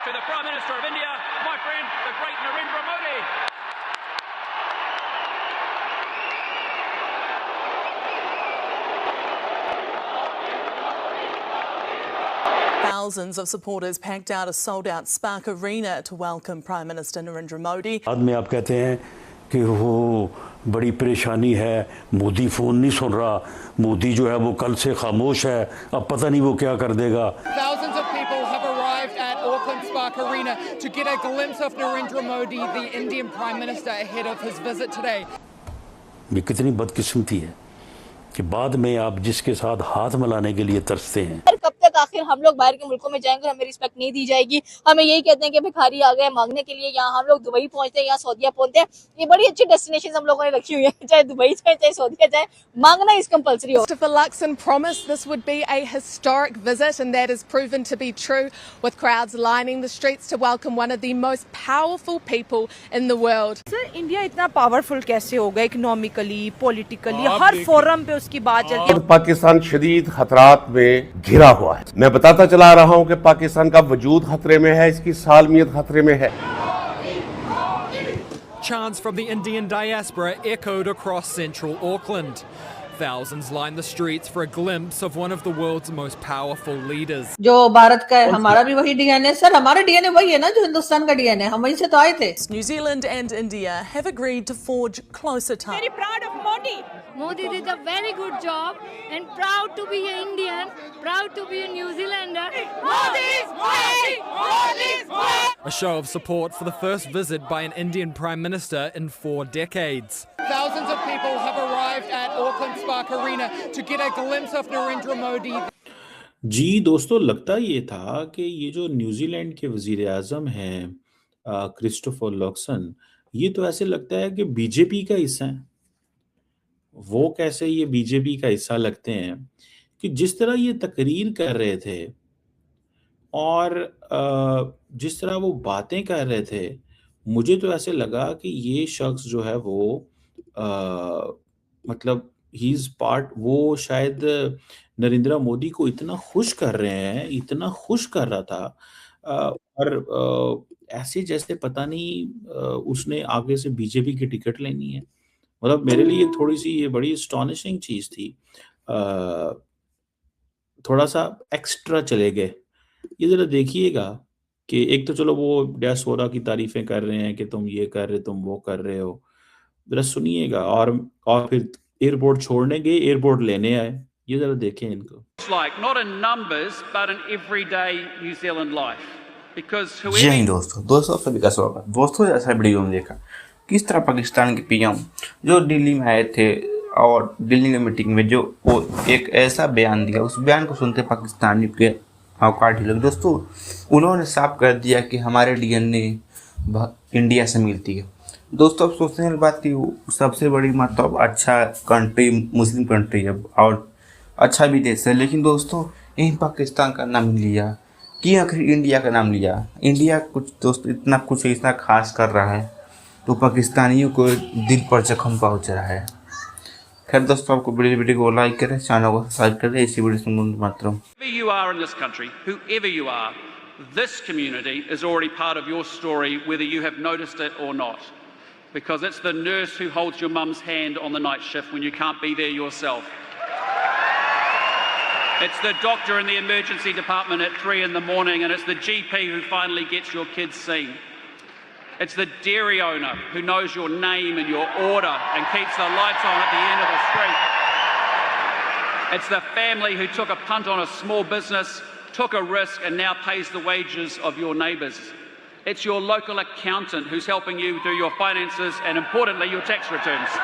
to the Prime Minister of India, my friend, the great Narendra Modi. Thousands of supporters packed out a sold-out Spark Arena to welcome Prime Minister Narendra Modi. बाद में आप कहते हैं कि वो बड़ी परेशानी है, मोदी फ़ोन नहीं सुन रहा, मोदी जो है वो कल से खामोश है, अब पता नहीं वो क्या कर देगा. Thousands of people have arrived at Auckland Spark Arena to get a glimpse of Narendra Modi, the Indian Prime Minister, ahead of his visit today. ये कितनी बदकिस्मती है कि बाद में आप जिसके साथ हाथ मिलाने के लिए तरसते हैं. कब तक आखिर हम लोग बाहर के मुल्कों में जाएंगे, हमें रिस्पेक्ट नहीं दी जाएगी. हमें यही कहते हैं कि भिखारी आ गए मांगने के लिए, यहाँ हम लोग दुबई पहुंचते हैं, यहाँ सऊदीया पहुंचते हैं. ये बड़ी अच्छी डेस्टिनेशन हम लोगों ने रखी हुई है, चाहे दुबई जाए चाहे सऊदीया जाए, मांगना इस कंपल्सरी हो. Christopher Luxon promised this would be a historic visit, and that has proven to be true, with crowds lining the streets to welcome one of the most powerful people in the world. Sir, India इतना powerful कैसे होगा economically, politically, हर forum पे उसकी बात चलती है. पाकिस्तान शदीद खतरात में घिरा हुआ है. मैं बताता चला रहा हूं कि पाकिस्तान का वजूद खतरे में है, इसकी सालमियत खतरे में है. Chants from the Indian diaspora echoed across central Auckland. Thousands lined the streets for a glimpse of one of the world's most powerful leaders. जो भारत का है, हमारा भी वही डीएनए. सर, हमारा डीएनए वही है ना जो हिंदुस्तान का डीएनए, हम वहीं से तो आए थे. New Zealand and India have agreed to forge closer ties. Very proud of Modi. Modi did a very good job and proud to be an Indian, proud to be a New Zealander. Modi's way! Modi's way! A show of support for the first visit by an Indian Prime Minister in 4 decades. Thousands of people have arrived at Auckland Spark Arena to get a glimpse of Narendra Modi. जी दोस्तों, लगता ये था कि ये जो New Zealand के वजीर आज़म हैं क्रिस्टोफर लक्सन, ये तो ऐसे लगता है कि बीजेपी का हिस्सा है. वो कैसे ये बीजेपी का हिस्सा लगते हैं कि जिस तरह ये तकरीर कर रहे थे और जिस तरह वो बातें कर रहे थे, मुझे तो ऐसे लगा कि ये शख्स जो है वो मतलब ही इज़ पार्ट, वो शायद नरेंद्र मोदी को इतना खुश कर रहे हैं, इतना खुश कर रहा था और ऐसे जैसे पता नहीं उसने आगे से बीजेपी की टिकट लेनी है. मतलब मेरे लिए थोड़ी-सी ये बड़ी एस्टोनिशिंग चीज़ थी. थोड़ा-सा एक्स्ट्रा चले गए. ये ज़रा देखिएगा कि एक तो चलो वो डियास्पोरा की तारीफ़ें कर रहे हैं कि तुम ये कर रहे, तुम वो कर रहे हो. ज़रा सुनिएगा और फिर एयरपोर्ट छोड़ने गए, एयरपोर्ट लेने आए. ये ज़रा देखें इनको. It's like not in numbers but in everyday New Zealand life. Because जी हाँ दोस्तों सभी का स्वागत. दोस्तों, जैसा वीडियो में देखा किस तरह पाकिस्तान के पीएम जो दिल्ली में आए थे और दिल्ली की मीटिंग में जो वो एक ऐसा बयान दिया, उस बयान को सुनते पाकिस्तानियों के औकात ढिल. दोस्तों, उन्होंने साफ कर दिया कि हमारे डीएनए इंडिया से मिलती है. दोस्तों, अब सोचने वाली बात की सबसे बड़ी मतलब अच्छा कंट्री मुस्लिम कंट्री है और अच्छा भी देश है, लेकिन दोस्तों यही पाकिस्तान का नाम लिया कि आखिर इंडिया का नाम लिया. इंडिया कुछ दोस्तों इतना खास कर रहा है तो पाकिस्तानियों को दिल पर जख्म पहुँच रहा है. खैर दोस्तों, आपको वीडियो को लाइक करें, चैनल को सब्सक्राइब करें, इसी वीडियो से मात्र. whoever you are in this country, whoever you are, this community is already part of your story, whether you have noticed it or not. Because it's the nurse who holds your mum's hand on the night shift when you can't be there yourself. It's the doctor in the emergency department at 3 in the morning, and it's the GP who finally gets your kids seen. It's the dairy owner who knows your name and your order and keeps the lights on at the end of the street. It's the family who took a punt on a small business, took a risk, and now pays the wages of your neighbours. It's your local accountant who's helping you do your finances and, importantly, your tax returns.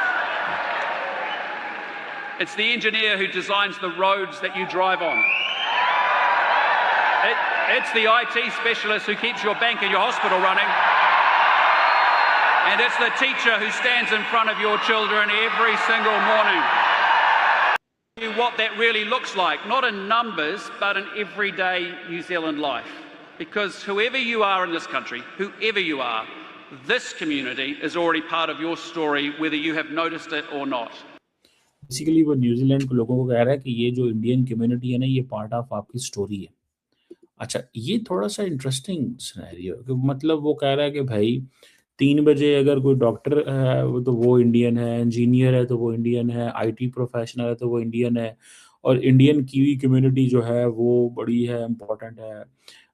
It's the engineer who designs the roads that you drive on. It's the IT specialist who keeps your bank and your hospital running. And it's the teacher who stands in front of your children every single morning. What that really looks like, not in numbers, but in everyday New Zealand life. Because whoever you are in this country, whoever you are, this community is already part of your story, whether you have noticed it or not. Basically वो New Zealand के लोगों को कह रहा है कि ये जो इंडियन कम्युनिटी है ना, ये पार्ट ऑफ आपकी स्टोरी है. अच्छा, ये थोड़ा-सा इंटरेस्टिंग सिनेरियो है कि मतलब वो कह रहा है कि भाई 3 बजे अगर कोई डॉक्टर है वो तो वो इंडियन है, इंजीनियर है तो वो इंडियन है, आईटी प्रोफेशनल है तो वो इंडियन है और इंडियन कीवी कम्युनिटी जो है वो बड़ी है, इम्पोर्टेंट है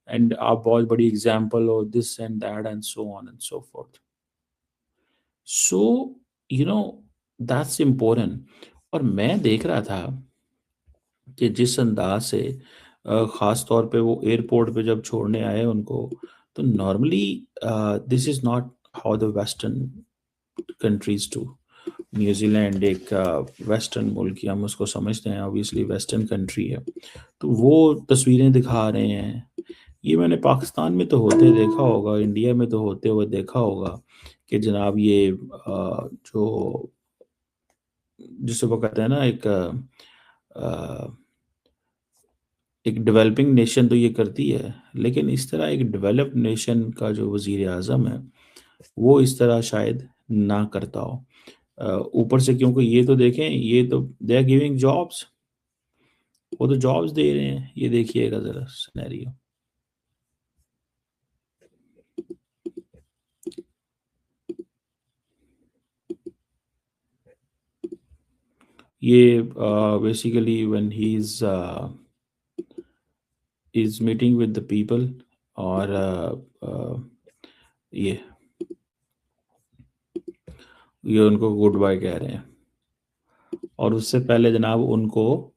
एंड आप बहुत बड़ी एग्ज़ाम्पल हो this and that and so on and so fourth. So you know that's important. और मैं देख रहा था कि जिस अंदाज से ख़ास तौर पे वो एयरपोर्ट पे जब छोड़ने आए उनको, तो normally this is not how the western countries do. New Zealand एक वेस्टर्न मुल्क ही हम उसको समझते हैं, ऑब्वियसली वेस्टर्न कंट्री है, तो वो तस्वीरें दिखा रहे हैं। ये मैंने पाकिस्तान में तो होते देखा होगा, इंडिया में तो होते हुए देखा होगा कि जनाब ये जो जिसे वो कहते हैं ना एक डेवलपिंग नेशन तो ये करती है, लेकिन इस तरह एक डेवलप्ड नेशन का जो वज़ीर-ए-आज़म है, वो इस तरह शायद ना करता हो। ऊपर से क्योंकि ये तो देखें, ये तो दे आर गिविंग जॉब्स, वो तो जॉब्स दे रहे हैं। ये देखिएगा ज़रा सिनेरियो। ये basically when he is meeting with the people और ये उनको गुड बाय कह रहे हैं और उससे पहले जनाब उनको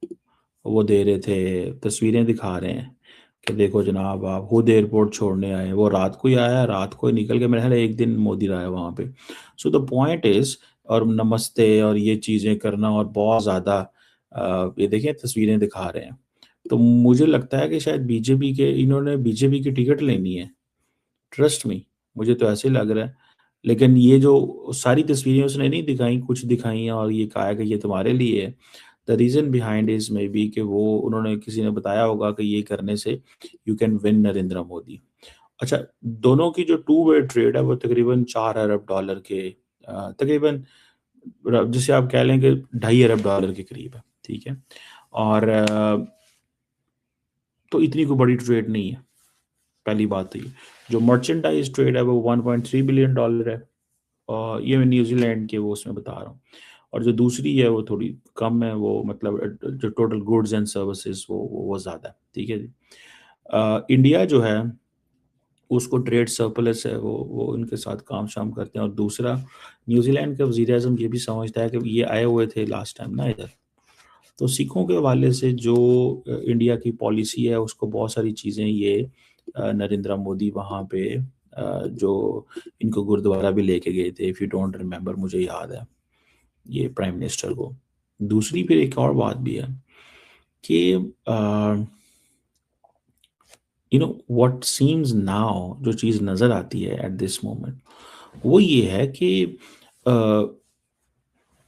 वो दे रहे थे, तस्वीरें दिखा रहे हैं कि देखो जनाब आप खुद एयरपोर्ट छोड़ने आए। वो रात को ही आया, रात को ही निकल के, मेरे ख्याल है एक दिन मोदी रहा है वहाँ पे। सो द पॉइंट इज़, और नमस्ते और ये चीज़ें करना और बहुत ज़्यादा ये देखिए तस्वीरें दिखा रहे हैं। तो मुझे लगता है कि शायद इन्होंने बीजेपी की टिकट लेनी है। ट्रस्ट मी, मुझे तो ऐसे ही लग रहा है। लेकिन ये जो सारी तस्वीरें उसने नहीं दिखाई, कुछ दिखाई और ये कहा है कि ये तुम्हारे लिए है। The reason behind is may be कि वो उन्होंने किसी ने बताया होगा कि ये करने से you can win Narendra Modi. अच्छा, दोनों की जो टू वे ट्रेड है वो तकरीबन 4 अरब डॉलर के तकरीबन जिसे आप कह लें कि 2.5 अरब डॉलर के करीब है, ठीक है? और तो इतनी कोई बड़ी ट्रेड नहीं है, पहली बात तो ये। जो मर्चेंडाइज़ ट्रेड है वो 1.3 बिलियन डॉलर है और ये मैं न्यूज़ीलैंड के वो उसमें बता रहा हूँ। और जो दूसरी है वो थोड़ी कम है, वो मतलब जो टोटल गुड्स एंड सर्विसेज वो ज़्यादा है, ठीक है जी। इंडिया जो है उसको ट्रेड सरप्लस है, वो उनके साथ काम शाम करते हैं। और दूसरा, न्यूज़ीलैंड का वज़ीर-ए-आज़म ये भी समझता है कि ये आए हुए थे लास्ट टाइम ना इधर, तो सिखों के हवाले से जो इंडिया की पॉलिसी है उसको बहुत सारी चीज़ें ये नरेंद्र मोदी वहाँ पे जो इनको गुरुद्वारा भी लेके गए थे, इफ़ यू डोंट रिमेंबर, मुझे याद है ये प्राइम मिनिस्टर को। दूसरी फिर एक और बात भी है कि you know what seems now, जो चीज़ नज़र आती है एट दिस मोमेंट, वो ये है कि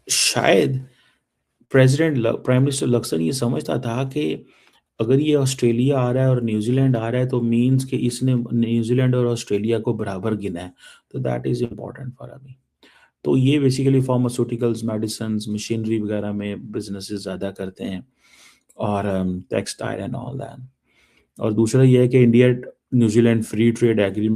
शायद प्राइम मिनिस्टर लक्सन ये समझता था कि अगर ये ऑस्ट्रेलिया आ रहा है और न्यूजीलैंड आ रहा है तो मीन्स कि इसने न्यूजीलैंड और ऑस्ट्रेलिया को बराबर गिना है, तो दैट इज़ इम्पोर्टेंट फॉर अमी। तो ये बेसिकली फार्मास्यूटिकल्स, मेडिसिन्स, मशीनरी वगैरह में बिजनेसेस ज़्यादा करते हैं और टेक्सटाइल एंड ऑल दैट। और दूसरा ये है कि India New Zealand free trade agreement